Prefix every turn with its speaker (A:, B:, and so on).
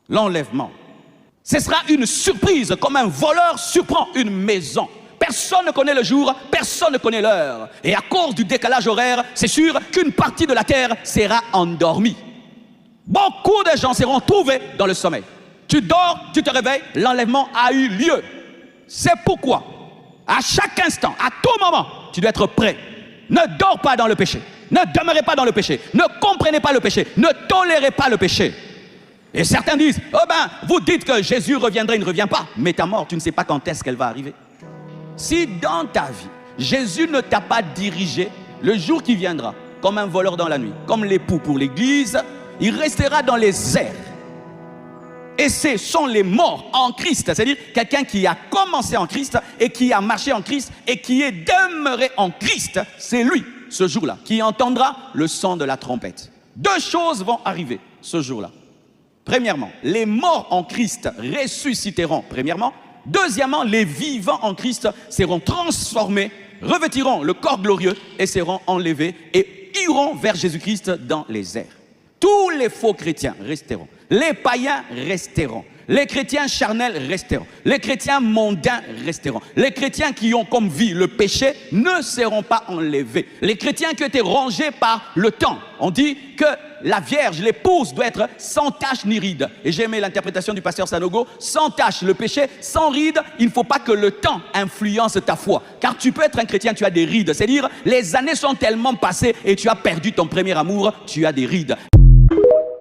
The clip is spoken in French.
A: l'enlèvement. Ce sera une surprise, comme un voleur surprend une maison. Personne ne connaît le jour, personne ne connaît l'heure. Et à cause du décalage horaire, c'est sûr qu'une partie de la terre sera endormie. Beaucoup de gens seront trouvés dans le sommeil. Tu dors, tu te réveilles, l'enlèvement a eu lieu. C'est pourquoi, à chaque instant, à tout moment, tu dois être prêt. Ne dors pas dans le péché. Ne demeurez pas dans le péché. Ne comprenez pas le péché. Ne tolérez pas le péché. Et certains disent, oh ben, vous dites que Jésus reviendra, il ne revient pas. Mais ta mort, tu ne sais pas quand est-ce qu'elle va arriver. Si dans ta vie, Jésus ne t'a pas dirigé, le jour qui viendra, comme un voleur dans la nuit, comme l'époux pour l'église, il restera dans les airs. Et ce sont les morts en Christ, c'est-à-dire quelqu'un qui a commencé en Christ et qui a marché en Christ et qui est demeuré en Christ. C'est lui, ce jour-là, qui entendra le son de la trompette. Deux choses vont arriver ce jour-là. Premièrement, les morts en Christ ressusciteront, premièrement. Deuxièmement, les vivants en Christ seront transformés, revêtiront le corps glorieux et seront enlevés et iront vers Jésus-Christ dans les airs. Tous les faux chrétiens resteront. Les païens resteront. Les chrétiens charnels resteront. Les chrétiens mondains resteront. Les chrétiens qui ont comme vie le péché ne seront pas enlevés. Les chrétiens qui ont été rongés par le temps. On dit que la Vierge, l'épouse, doit être sans tache ni ride. Et j'ai aimé l'interprétation du pasteur Sanogo. Sans tache, le péché, sans ride, il ne faut pas que le temps influence ta foi. Car tu peux être un chrétien, tu as des rides. C'est-à-dire, les années sont tellement passées et tu as perdu ton premier amour, tu as des rides.